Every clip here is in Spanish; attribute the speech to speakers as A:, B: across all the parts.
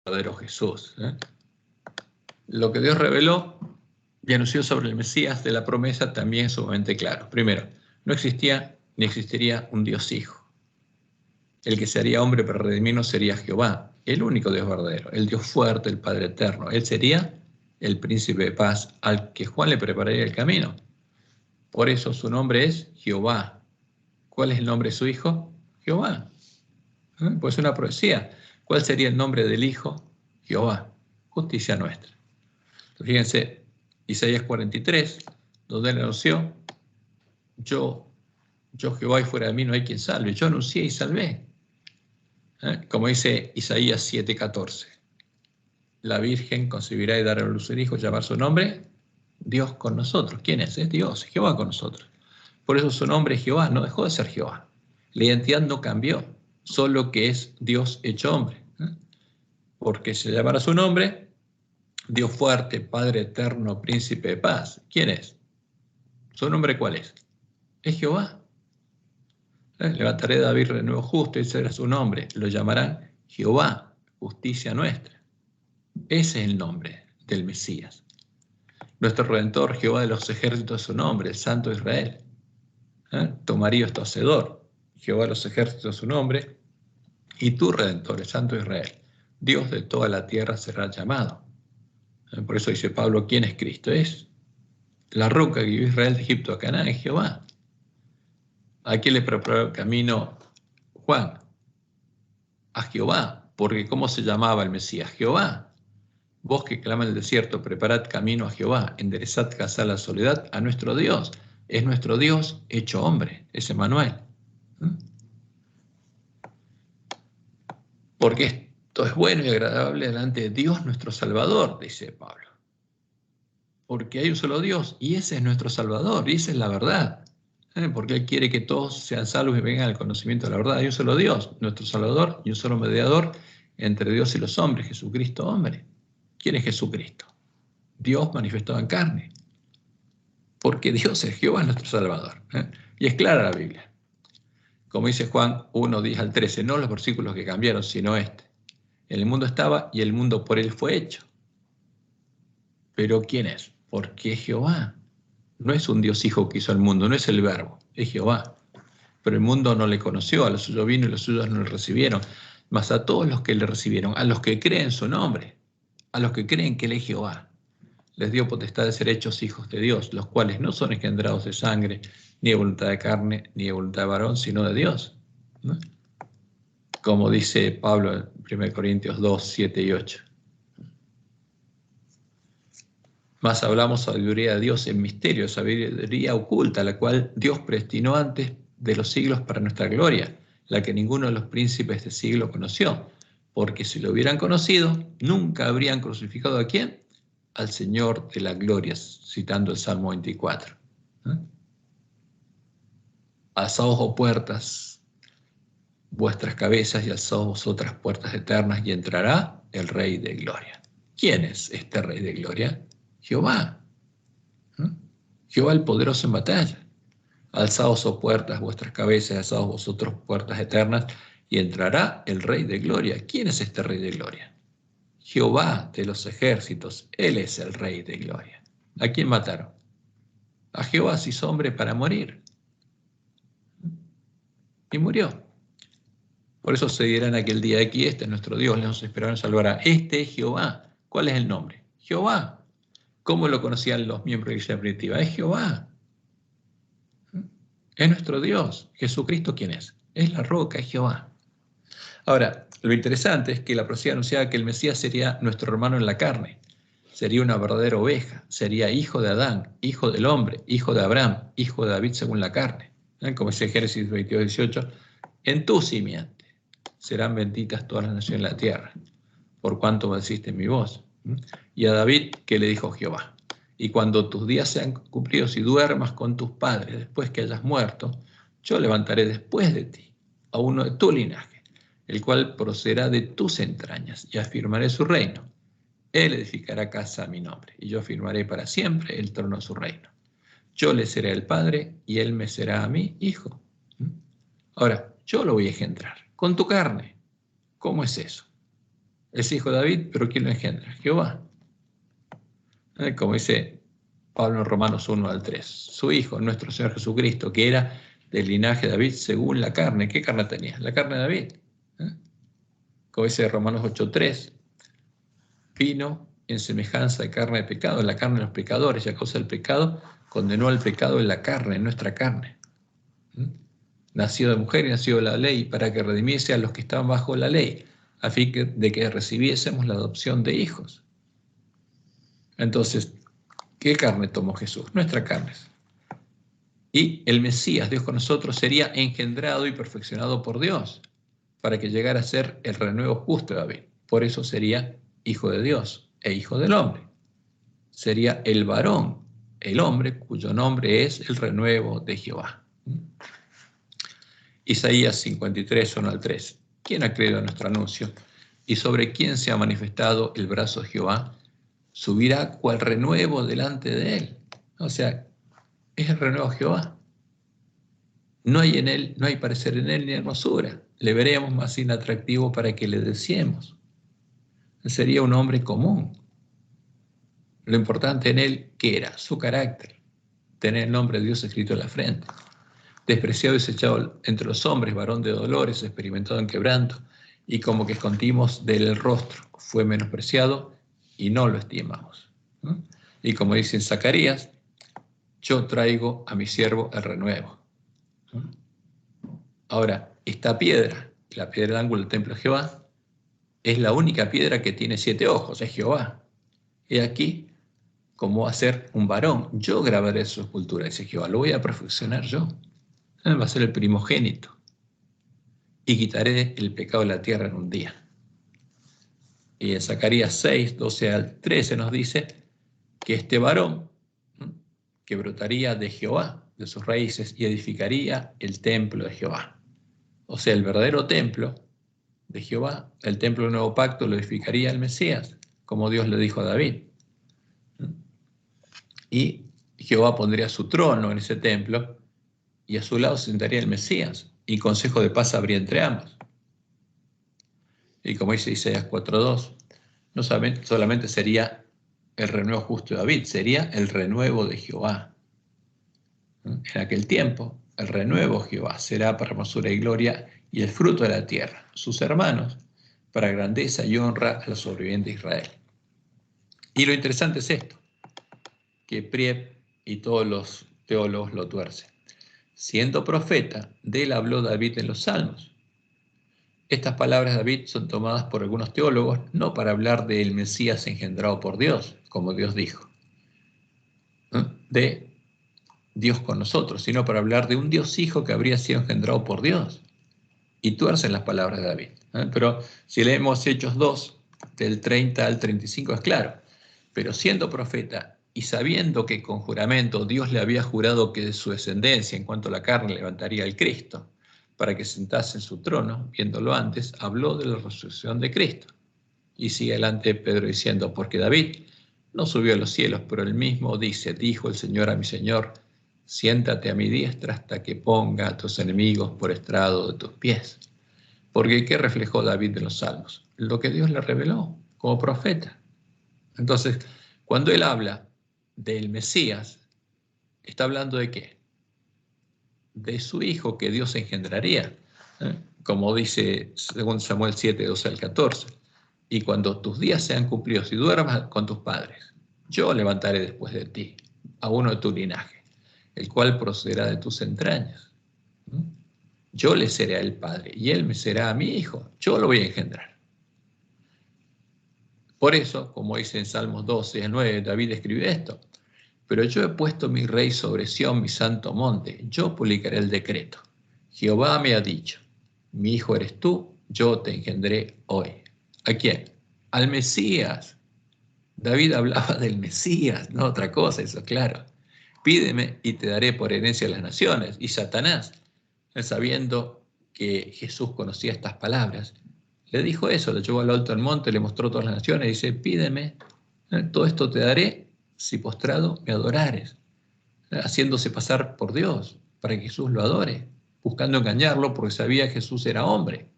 A: verdadero Jesús. Lo que Dios reveló y anunció sobre el Mesías de la promesa también es sumamente claro. Primero, no existía ni existiría un Dios Hijo. El que se haría hombre para redimirnos sería Jehová, el único Dios verdadero, el Dios fuerte, el Padre eterno. Él sería el príncipe de paz al que Juan le prepararía el camino. Por eso su nombre es Jehová. ¿Cuál es el nombre de su hijo? Jehová. Pues una profecía. ¿Cuál sería el nombre del hijo? Jehová. Justicia nuestra. Entonces, fíjense, Isaías 43, donde él anunció, yo Jehová, y fuera de mí no hay quien salve. Yo anuncié y salvé. Como dice Isaías 7:14. La Virgen concebirá y dará a luz un hijo, llamar su nombre Dios con nosotros. ¿Quién es? Es Dios, Jehová con nosotros. Por eso su nombre es Jehová, no dejó de ser Jehová. La identidad no cambió, solo que es Dios hecho hombre. Porque se llamará su nombre Dios fuerte, Padre eterno, príncipe de paz. ¿Quién es? ¿Su nombre cuál es? Es Jehová. Levantaré a David de nuevo justo, ese será su nombre. Lo llamarán Jehová, justicia nuestra. Ese es el nombre del Mesías. Nuestro Redentor, Jehová de los ejércitos, es su nombre, el Santo Israel. Tu marido es tu hacedor, Jehová de los ejércitos, es su nombre. Y tu Redentor, el Santo Israel, Dios de toda la tierra será llamado. Por eso dice Pablo, ¿quién es Cristo? Es la roca que guió Israel de Egipto a Canaán, es Jehová. ¿A quién le preparó el camino Juan? A Jehová, porque ¿cómo se llamaba el Mesías? Jehová. Vos que clama en el desierto, preparad camino a Jehová, enderezad casa a la soledad, a nuestro Dios. Es nuestro Dios hecho hombre, es Emmanuel. Porque esto es bueno y agradable delante de Dios nuestro Salvador, dice Pablo. Porque hay un solo Dios y ese es nuestro Salvador, y esa es la verdad. Porque Él quiere que todos sean salvos y vengan al conocimiento de la verdad. Hay un solo Dios, nuestro Salvador, y un solo mediador entre Dios y los hombres, Jesucristo hombre. ¿Quién es Jesucristo? Dios manifestado en carne. Porque Dios es Jehová nuestro Salvador. Y es clara la Biblia. Como dice Juan 1, 10 al 13, no los versículos que cambiaron, sino este. En el mundo estaba y el mundo por él fue hecho. ¿Pero quién es? Porque es Jehová. No es un Dios hijo que hizo el mundo, no es el verbo, es Jehová. Pero el mundo no le conoció, a los suyos vino y los suyos no le recibieron. Mas a todos los que le recibieron, a los que creen su nombre, a los que creen que él es Jehová, les dio potestad de ser hechos hijos de Dios, los cuales no son engendrados de sangre, ni de voluntad de carne, ni de voluntad de varón, sino de Dios. ¿No? Como dice Pablo en 1 Corintios 2, 7 y 8. Más hablamos sabiduría de Dios en misterio, sabiduría oculta, la cual Dios predestinó antes de los siglos para nuestra gloria, la que ninguno de los príncipes de siglo conoció, porque si lo hubieran conocido, nunca habrían crucificado ¿a quién? Al Señor de la gloria, citando el Salmo 24. Alzaos, oh puertas, vuestras cabezas, y alzaos vosotras puertas eternas, y entrará el Rey de gloria. ¿Quién es este Rey de gloria? Jehová. Jehová el poderoso en batalla. Alzaos, oh puertas, vuestras cabezas, alzaos vosotros puertas eternas, y entrará el Rey de gloria. ¿Quién es este Rey de gloria? Jehová de los ejércitos, Él es el Rey de gloria. ¿A quién mataron? A Jehová se hizo hombre para morir. Y murió. Por eso se dirá en aquel día, aquí este es nuestro Dios, nos esperará y salvará. Este es Jehová. ¿Cuál es el nombre? Jehová. ¿Cómo lo conocían los miembros de la iglesia primitiva? Es Jehová. Es nuestro Dios. Jesucristo, ¿quién es? Es la roca, es Jehová. Ahora, lo interesante es que la profecía anunciaba que el Mesías sería nuestro hermano en la carne. Sería una verdadera oveja. Sería hijo de Adán, hijo del hombre, hijo de Abraham, hijo de David según la carne. Como dice Génesis 22, 18, en tu simiente serán benditas todas las naciones de la tierra, por cuanto obedeciste mi voz. Y a David, ¿qué le dijo Jehová? Y cuando tus días sean cumplidos y duermas con tus padres después que hayas muerto, yo levantaré después de ti a uno de tu linaje, el cual procederá de tus entrañas, y afirmaré su reino. Él edificará casa a mi nombre, y yo afirmaré para siempre el trono de su reino. Yo le seré el padre, y él me será a mí hijo. Ahora, yo lo voy a engendrar con tu carne. ¿Cómo es eso? Es hijo de David, pero ¿quién lo engendra? Jehová. Como dice Pablo en Romanos 1 al 3. Su hijo, nuestro Señor Jesucristo, que era del linaje de David según la carne. ¿Qué carne tenía? La carne de David. Como dice Romanos 8:3, vino en semejanza de carne de pecado, en la carne de los pecadores, y a causa del pecado condenó al pecado en la carne, en nuestra carne. Nació de mujer y nació de la ley, para que redimiese a los que estaban bajo la ley, a fin de que recibiésemos la adopción de hijos. Entonces, ¿qué carne tomó Jesús? Nuestra carne. Y el Mesías, Dios con nosotros, sería engendrado y perfeccionado por Dios, para que llegara a ser el renuevo justo de David. Por eso sería hijo de Dios e hijo del hombre. Sería el varón, el hombre cuyo nombre es el renuevo de Jehová. Isaías 53, 1 al 3. ¿Quién ha creído en nuestro anuncio? ¿Y sobre quién se ha manifestado el brazo de Jehová? Subirá cual renuevo delante de él. O sea, es el renuevo de Jehová. No hay en él, no hay parecer en él ni hermosura. Le veremos más inatractivo para que le deseemos. Sería un hombre común. Lo importante en él, ¿qué era? Su carácter. Tener el nombre de Dios escrito en la frente. Despreciado y desechado entre los hombres, varón de dolores, experimentado en quebranto, y como que escondimos del rostro, fue menospreciado y no lo estimamos. Y como dice en Zacarías, yo traigo a mi siervo el renuevo. Ahora, esta piedra, la piedra del ángulo del templo de Jehová, es la única piedra que tiene 7 ojos, es Jehová. He aquí cómo va a ser un varón. Yo grabaré su escultura, dice Jehová, lo voy a perfeccionar yo. Va a ser el primogénito. Y quitaré el pecado de la tierra en un día. Y en Zacarías 6, 12 al 13 nos dice que este varón, que brotaría de Jehová, de sus raíces, y edificaría el templo de Jehová. O sea, el verdadero templo de Jehová, el templo del nuevo pacto, lo edificaría el Mesías, como Dios le dijo a David. Y Jehová pondría su trono en ese templo, y a su lado se sentaría el Mesías, y consejo de paz habría entre ambos. Y como dice Isaías 4:2, no solamente sería el renuevo justo de David, sería el renuevo de Jehová. En aquel tiempo, el renuevo de Jehová será para hermosura y gloria y el fruto de la tierra, sus hermanos, para grandeza y honra a los sobrevivientes de Israel. Y lo interesante es esto, que Priep y todos los teólogos lo tuercen. Siendo profeta, de él habló David en los Salmos. Estas palabras de David son tomadas por algunos teólogos no para hablar del Mesías engendrado por Dios, como Dios dijo, de Dios con nosotros, sino para hablar de un Dios hijo que habría sido engendrado por Dios. Y tuercen las palabras de David. Pero si leemos Hechos 2, del 30 al 35, es claro. Pero siendo profeta y sabiendo que con juramento Dios le había jurado que de su descendencia, en cuanto a la carne, levantaría al Cristo, para que sentase en su trono, viéndolo antes, habló de la resurrección de Cristo. Y sigue adelante Pedro diciendo, porque David no subió a los cielos, pero él mismo dice, dijo el Señor a mi Señor, siéntate a mi diestra hasta que ponga a tus enemigos por estrado de tus pies. Porque ¿qué reflejó David en los Salmos? Lo que Dios le reveló como profeta. Entonces, cuando él habla del Mesías, ¿está hablando de qué? De su hijo que Dios engendraría, como dice según Samuel 7, 12 al 14. Y cuando tus días sean cumplidos y duermas con tus padres, yo levantaré después de ti a uno de tu linaje, el cual procederá de tus entrañas. Yo le seré el padre y él me será a mi hijo. Yo lo voy a engendrar. Por eso, como dice en Salmos 12, 9, David escribe esto. Pero yo he puesto mi rey sobre Sión, mi santo monte. Yo publicaré el decreto. Jehová me ha dicho, mi hijo eres tú, yo te engendré hoy. ¿A quién? Al Mesías. David hablaba del Mesías, no otra cosa, eso es claro. Pídeme y te daré por herencia a las naciones. Y Satanás, sabiendo que Jesús conocía estas palabras, le dijo eso, le llevó al alto del monte, le mostró todas las naciones, y dice, pídeme, todo esto te daré si postrado me adorares, haciéndose pasar por Dios, para que Jesús lo adore, buscando engañarlo porque sabía que Jesús era hombre.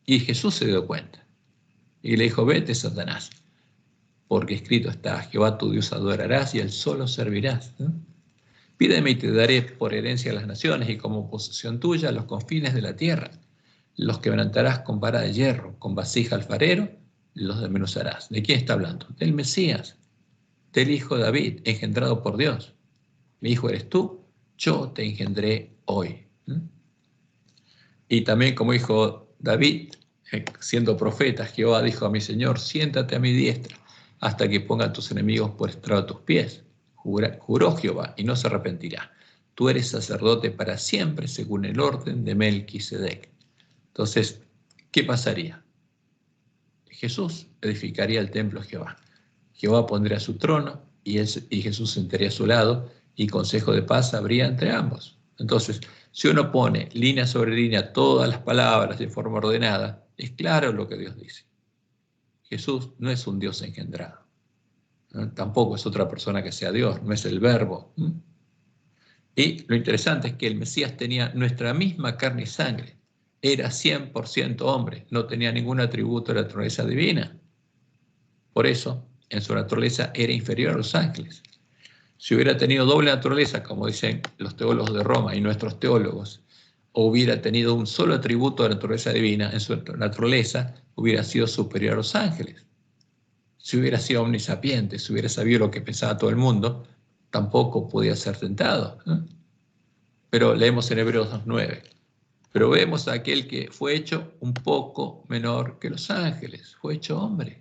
A: Y Jesús se dio cuenta. Y le dijo, vete, Satanás, porque escrito está, Jehová tu Dios adorarás y él solo servirás. Pídeme y te daré por herencia a las naciones y como posesión tuya los confines de la tierra. Los quebrantarás con vara de hierro, con vasija alfarero, los desmenuzarás. ¿De quién está hablando? Del Mesías, del hijo de David, engendrado por Dios. Mi hijo eres tú, yo te engendré hoy. Y también como dijo David, siendo profeta, Jehová dijo a mi Señor, siéntate a mi diestra hasta que ponga a tus enemigos por estrado a tus pies. Juró Jehová y no se arrepentirá. Tú eres sacerdote para siempre según el orden de Melquisedec. Entonces, ¿qué pasaría? Jesús edificaría el templo de Jehová. Jehová pondría su trono y Jesús sentaría a su lado y consejo de paz habría entre ambos. Entonces, si uno pone línea sobre línea todas las palabras de forma ordenada, es claro lo que Dios dice. Jesús no es un Dios engendrado. Tampoco es otra persona que sea Dios, no es el verbo. Y lo interesante es que el Mesías tenía nuestra misma carne y sangre. Era 100% hombre, no tenía ningún atributo de la naturaleza divina. Por eso, en su naturaleza era inferior a los ángeles. Si hubiera tenido doble naturaleza, como dicen los teólogos de Roma y nuestros teólogos, o hubiera tenido un solo atributo de la naturaleza divina, en su naturaleza hubiera sido superior a los ángeles. Si hubiera sido omnisapiente, si hubiera sabido lo que pensaba todo el mundo, tampoco podía ser tentado. Pero leemos en Hebreos 2:9. Pero vemos a aquel que fue hecho un poco menor que los ángeles, fue hecho hombre.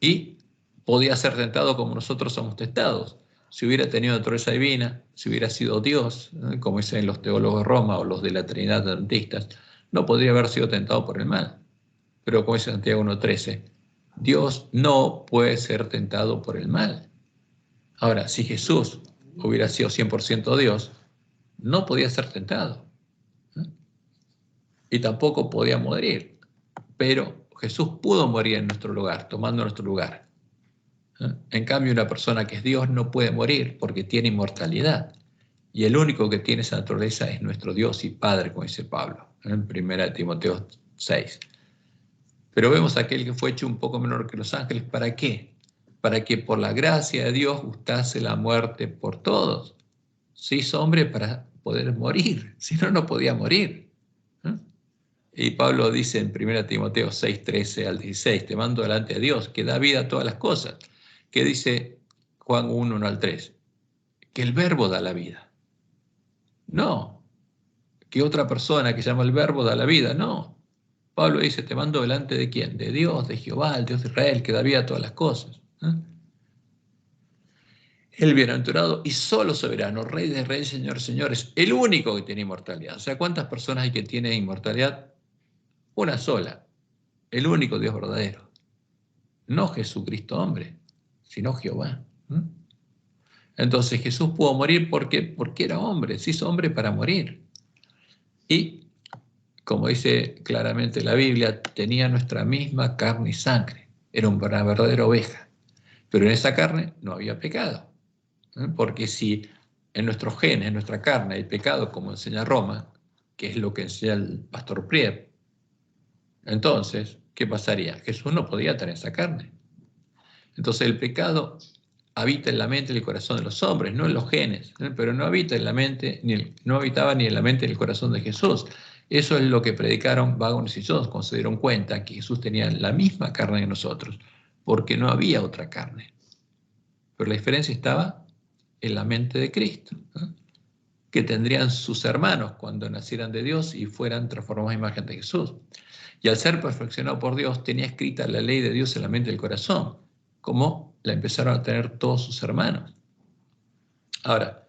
A: Y podía ser tentado como nosotros somos tentados. Si hubiera tenido naturaleza divina, si hubiera sido Dios, como dicen los teólogos de Roma o los de la Trinidad adventistas, no podría haber sido tentado por el mal. Pero como dice Santiago 1:13, Dios no puede ser tentado por el mal. Ahora, si Jesús hubiera sido 100% Dios, no podía ser tentado. Y tampoco podía morir. Pero Jesús pudo morir en nuestro lugar, tomando nuestro lugar. En cambio, una persona que es Dios no puede morir porque tiene inmortalidad. Y el único que tiene esa naturaleza es nuestro Dios y Padre, como dice Pablo, en 1 Timoteo 6. Pero vemos a aquel que fue hecho un poco menor que los ángeles. ¿Para qué? Para que por la gracia de Dios gustase la muerte por todos. Se hizo hombre para poder morir, si no, no podía morir. Y Pablo dice en 1 Timoteo 6:13 al 16, te mando delante de Dios, que da vida a todas las cosas. Que dice Juan 1:1 al 3, que el verbo da la vida. No, que otra persona que llama el verbo da la vida, no. Pablo dice, te mando delante de quién, de Dios, de Jehová, el Dios de Israel, que da vida a todas las cosas. El bienaventurado y solo soberano, Rey de reyes, Señor de señores, el único que tiene inmortalidad. O sea, ¿cuántas personas hay que tienen inmortalidad? Una sola, el único Dios verdadero. No Jesucristo hombre, sino Jehová. Entonces Jesús pudo morir porque era hombre, se hizo hombre para morir. Y, como dice claramente la Biblia, tenía nuestra misma carne y sangre. Era una verdadera oveja. Pero en esa carne no había pecado. Porque si en nuestros genes, en nuestra carne, hay pecado, como enseña Roma, que es lo que enseña el pastor Prieb, entonces, ¿qué pasaría? Jesús no podía tener esa carne. Entonces el pecado habita en la mente y el corazón de los hombres, no en los genes, pero no habita en la mente, no habitaba ni en la mente ni en el corazón de Jesús. Eso es lo que predicaron Wagones y Jones cuando se dieron cuenta que Jesús tenía la misma carne que nosotros, porque no había otra carne. Pero la diferencia estaba en la mente de Cristo, que tendrían sus hermanos cuando nacieran de Dios y fueran transformados a imagen de Jesús. Y al ser perfeccionado por Dios, tenía escrita la ley de Dios en la mente del corazón, como la empezaron a tener todos sus hermanos. Ahora,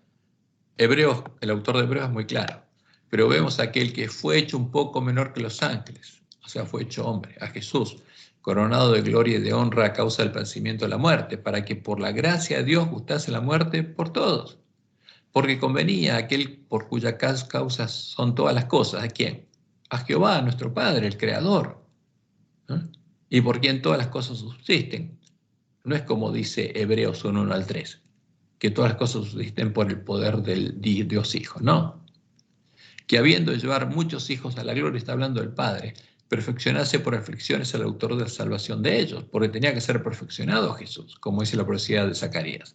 A: Hebreos, el autor de Hebreos es muy claro, pero vemos a aquel que fue hecho un poco menor que los ángeles, o sea, fue hecho hombre, a Jesús, coronado de gloria y de honra a causa del padecimiento de la muerte, para que por la gracia de Dios gustase la muerte por todos. Porque convenía a aquel por cuya causa son todas las cosas. ¿A quién? A Jehová, nuestro Padre, el Creador. Y por quien todas las cosas subsisten. No es como dice Hebreos 1:1 al 3, que todas las cosas subsisten por el poder del Dios Hijo. No. Que habiendo de llevar muchos hijos a la gloria, está hablando del Padre, perfeccionarse por aflicciones al autor de la salvación de ellos, porque tenía que ser perfeccionado Jesús, como dice la profecía de Zacarías.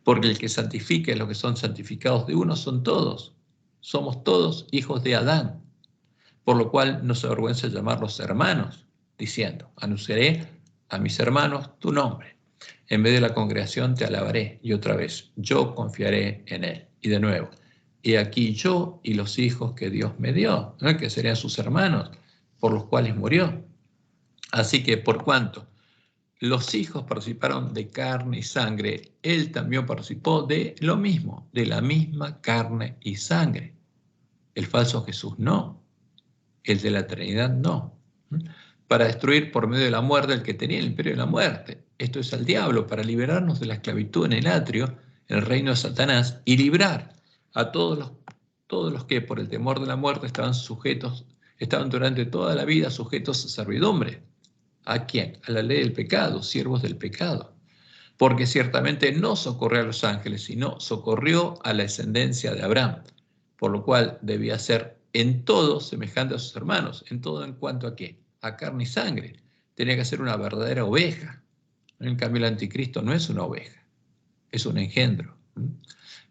A: Porque el que santifica y los que son santificados de uno son todos. Somos todos hijos de Adán. Por lo cual no se avergüenza de llamarlos hermanos, diciendo, anunciaré a mis hermanos tu nombre. En vez de la congregación te alabaré. Y otra vez, yo confiaré en él. Y de nuevo, he aquí yo y los hijos que Dios me dio, ¿no? Que serían sus hermanos, por los cuales murió. Así que por cuanto los hijos participaron de carne y sangre, él también participó de lo mismo, de la misma carne y sangre. El falso Jesús no, el de la Trinidad no. Para destruir por medio de la muerte el que tenía el imperio de la muerte. Esto es al diablo, para liberarnos de la esclavitud en el atrio, en el reino de Satanás, y librar a todos los que por el temor de la muerte estaban durante toda la vida sujetos a servidumbre. ¿A quién? A la ley del pecado, siervos del pecado. Porque ciertamente no socorrió a los ángeles, sino socorrió a la descendencia de Abraham, por lo cual debía ser en todo semejante a sus hermanos. ¿En todo en cuanto a qué? A carne y sangre. Tenía que ser una verdadera oveja. En cambio, el anticristo no es una oveja, es un engendro.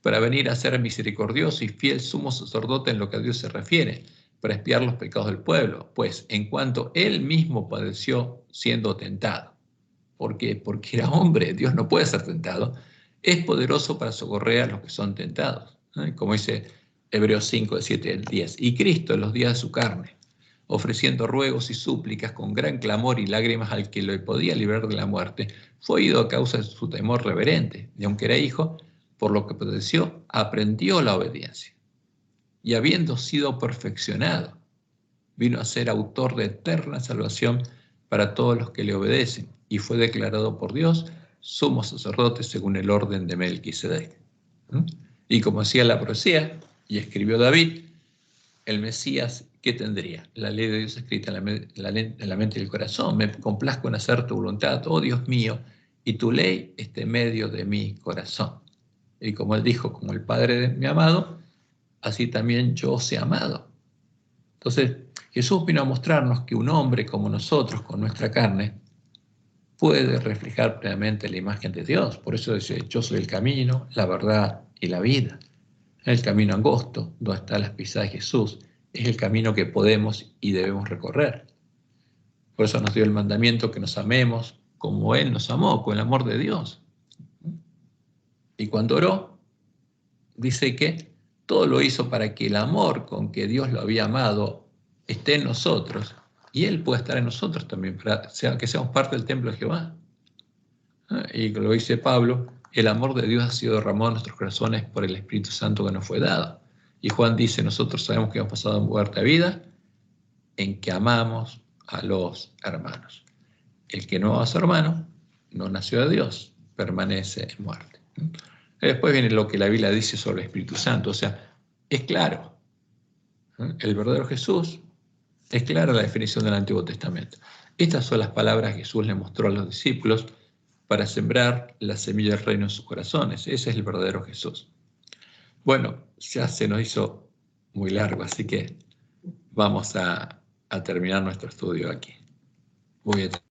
A: Para venir a ser misericordioso y fiel sumo sacerdote en lo que a Dios se refiere, para expiar los pecados del pueblo, pues en cuanto él mismo padeció siendo tentado. ¿Por qué? Porque era hombre, Dios no puede ser tentado, es poderoso para socorrer a los que son tentados, como dice Hebreos 5, del 7 al 10. Y Cristo en los días de su carne, ofreciendo ruegos y súplicas con gran clamor y lágrimas al que lo podía librar de la muerte, fue oído a causa de su temor reverente, y aunque era hijo, por lo que padeció, aprendió la obediencia. Y habiendo sido perfeccionado, vino a ser autor de eterna salvación para todos los que le obedecen, y fue declarado por Dios sumo sacerdote según el orden de Melquisedec. Y como decía la profecía, y escribió David, el Mesías, ¿qué tendría? La ley de Dios escrita en la mente y el corazón. Me complazco en hacer tu voluntad, oh Dios mío, y tu ley esté en medio de mi corazón. Y como él dijo, como el Padre de mi amado, así también yo os he amado. Entonces, Jesús vino a mostrarnos que un hombre como nosotros, con nuestra carne, puede reflejar plenamente la imagen de Dios. Por eso dice, yo soy el camino, la verdad y la vida. El camino angosto, donde están las pisadas de Jesús, es el camino que podemos y debemos recorrer. Por eso nos dio el mandamiento que nos amemos como Él nos amó, con el amor de Dios. Y cuando oró, dice que todo lo hizo para que el amor con que Dios lo había amado esté en nosotros y Él pueda estar en nosotros también, para que seamos parte del templo de Jehová. Y lo dice Pablo, el amor de Dios ha sido derramado en nuestros corazones por el Espíritu Santo que nos fue dado. Y Juan dice, nosotros sabemos que hemos pasado de muerte a vida en que amamos a los hermanos. El que no ama a su hermano no nació de Dios, permanece en muerte. Después viene lo que la Biblia dice sobre el Espíritu Santo, o sea, es claro. El verdadero Jesús, es clara la definición del Antiguo Testamento. Estas son las palabras que Jesús le mostró a los discípulos para sembrar la semilla del reino en sus corazones. Ese es el verdadero Jesús. Bueno, ya se nos hizo muy largo, así que vamos a terminar nuestro estudio aquí. Voy a